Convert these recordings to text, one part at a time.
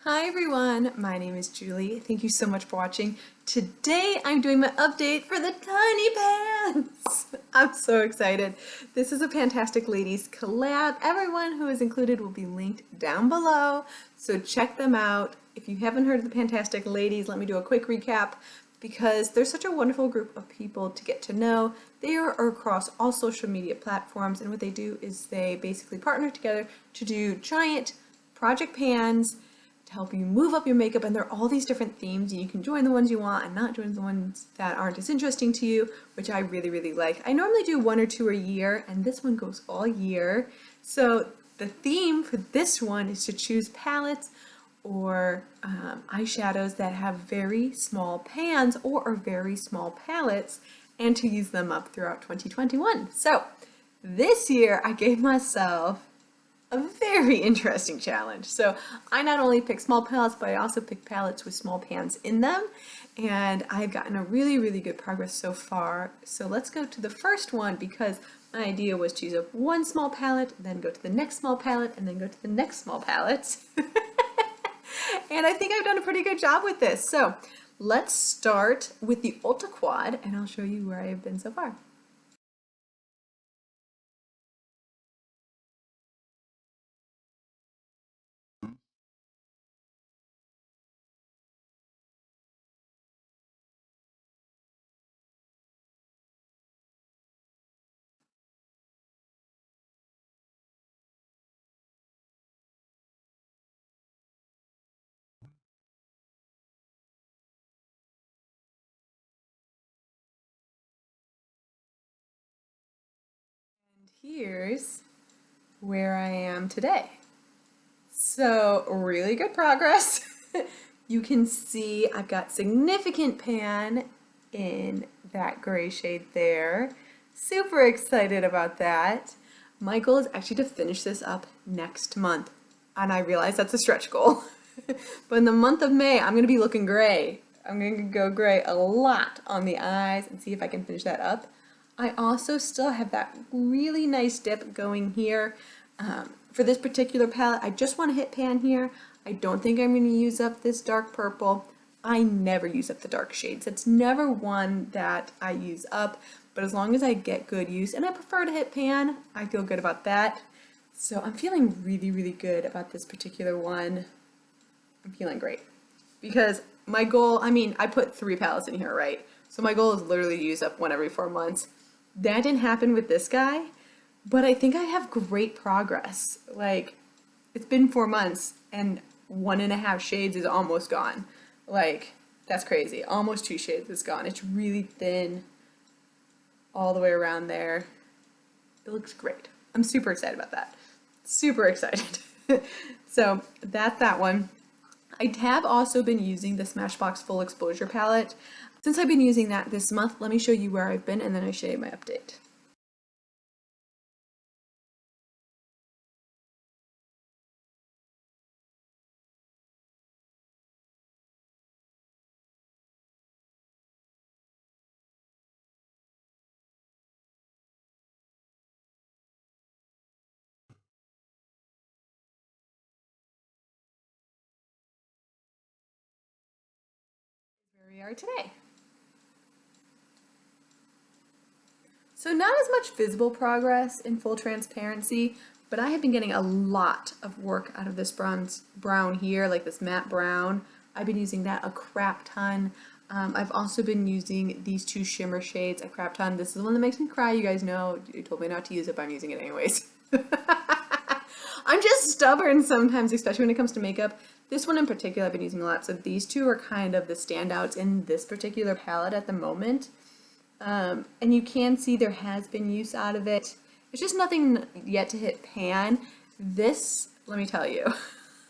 Hi everyone, my name is Julie. Thank you so much for watching. Today I'm doing my update for the tiny pants. I'm so excited. This is a Fantastic Ladies collab. Everyone who is included will be linked down below, so check them out. If you haven't heard of the Fantastic Ladies, let me do a quick recap because they're such a wonderful group of people to get to know. They are across all social media platforms, and what they do is they basically partner together to do giant project pans to help you move up your makeup, and there are all these different themes, and you can join the ones you want and not join the ones that aren't as interesting to you, which I really like. I normally do 1 or 2 a year, and this one goes all year. So the theme for this one is to choose palettes or eyeshadows that have very small pans or are very small palettes, and to use them up throughout 2021. So this year I gave myself a very interesting challenge. So I not only picked small palettes, but I also picked palettes with small pans in them, and I've gotten a really good progress so far. So let's go to the first one, because my idea was to use up one small palette, then go to the next small palette, and then go to the next small palette. And I think I've done a pretty good job with this. So let's start with the Ultra Quad, and I'll show you where I have been so far. Here's where I am today. So really good progress. You can see I've got significant pan in that gray shade there. Super excited about that. My goal is actually to finish this up next month, and I realize that's a stretch goal. But in the month of May, I'm going to be looking gray. I'm going to go gray a lot on the eyes and see if I can finish that up. I also still have that really nice dip going here. For this particular palette, I just want to hit pan here. I don't think I'm going to use up this dark purple. I never use up the dark shades. It's never one that I use up, but as long as I get good use, and I prefer to hit pan, I feel good about that. So I'm feeling really good about this particular one. I'm feeling great. Because my goal, I put 3 palettes in here, right? So my goal is literally to use up one every 4 months. That didn't happen with this guy, but I think I have great progress. Like, it's been 4 months and 1.5 shades is almost gone. Like, that's crazy. Almost 2 shades is gone. It's really thin all the way around there. It looks great. I'm super excited about that. Super excited. So that's that one. I have also been using the Smashbox Full Exposure palette. Since I've been using that this month, let me show you where I've been, and then I show you my update. Where we are today. So not as much visible progress in full transparency, but I have been getting a lot of work out of this brown here, like this matte brown. I've been using that a crap ton. I've also been using these 2 shimmer shades a crap ton. This is the one that makes me cry. You guys know, you told me not to use it, but I'm using it anyways. I'm just stubborn sometimes, especially when it comes to makeup. This one in particular I've been using a lot, so these 2 are kind of the standouts in this particular palette at the moment. And you can see there has been use out of it. It's just nothing yet to hit pan. This, let me tell you,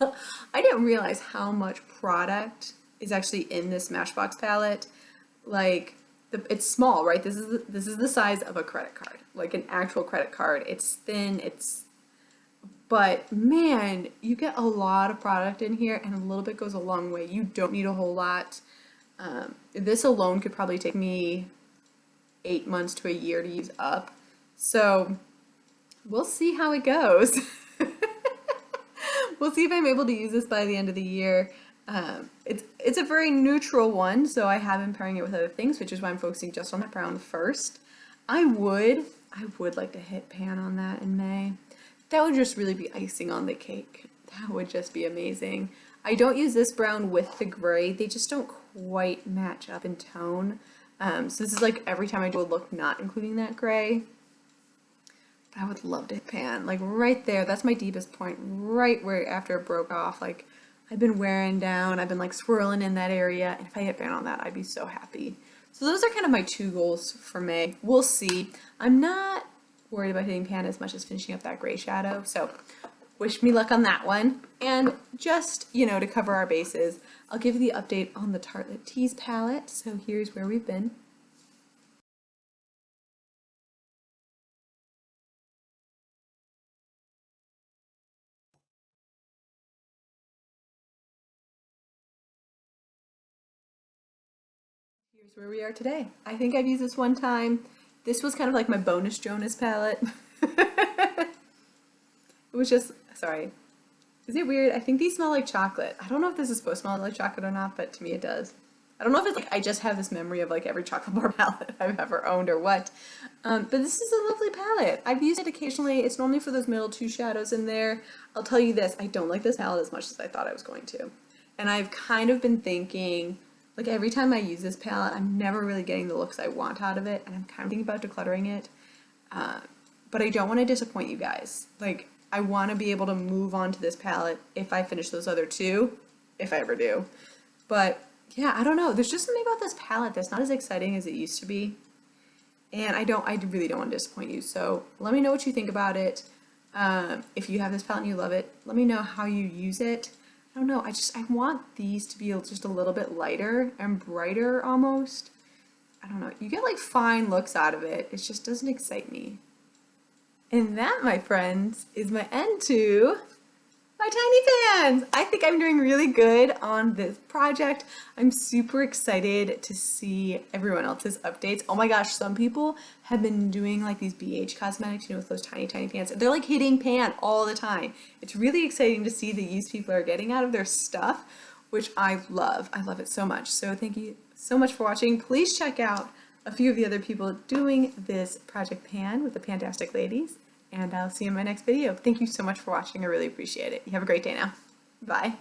I didn't realize how much product is actually in this Smashbox palette. Like, it's small, right? This is the size of a credit card, like an actual credit card. It's thin, but man, you get a lot of product in here, and a little bit goes a long way. You don't need a whole lot. This alone could probably take me 8 months to a year to use up. So we'll see how it goes. We'll see if I'm able to use this by the end of the year. It's a very neutral one, so I have been pairing it with other things, which is why I'm focusing just on that brown first. I would like to hit pan on that in May. That would just really be icing on the cake. That would just be amazing. I don't use this brown with the gray. They just don't quite match up in tone. So this is like every time I do a look not including that gray. But I would love to hit pan, like right there. That's my deepest point, right where after it broke off. Like I've been wearing down, I've been like swirling in that area, and if I hit pan on that, I'd be so happy. So those are kind of my 2 goals for May. We'll see. I'm not worried about hitting pan as much as finishing up that gray shadow, so wish me luck on that one. And just, you know, to cover our bases, I'll give you the update on the Tartelette Tease palette. So here's where we've been. Here's where we are today. I think I've used this one time. This was kind of like my bonus Jonas palette. It was just, sorry. Is it weird? I think these smell like chocolate. I don't know if this is supposed to smell like chocolate or not, but to me it does. I don't know if it's like I just have this memory of like every chocolate bar palette I've ever owned or what. But this is a lovely palette. I've used it occasionally. It's normally for those middle 2 shadows in there. I'll tell you this, I don't like this palette as much as I thought I was going to. And I've kind of been thinking, like every time I use this palette, I'm never really getting the looks I want out of it. And I'm kind of thinking about decluttering it. But I don't want to disappoint you guys. Like, I want to be able to move on to this palette if I finish those other 2, if I ever do. But yeah, I don't know. There's just something about this palette that's not as exciting as it used to be. And I really don't want to disappoint you. So let me know what you think about it. If you have this palette and you love it, let me know how you use it. I don't know. I want these to be just a little bit lighter and brighter almost. I don't know. You get like fine looks out of it. It just doesn't excite me. And that, my friends, is my end to my tiny pans. I think I'm doing really good on this project. I'm super excited to see everyone else's updates. Oh my gosh, some people have been doing like these BH cosmetics, you know, with those tiny pans. They're like hitting pan all the time. It's really exciting to see the use people are getting out of their stuff, which I love. I love it so much. So thank you so much for watching. Please check out a few of the other people doing this project pan with the Fantastic Ladies. And I'll see you in my next video. Thank you so much for watching. I really appreciate it. You have a great day now. Bye.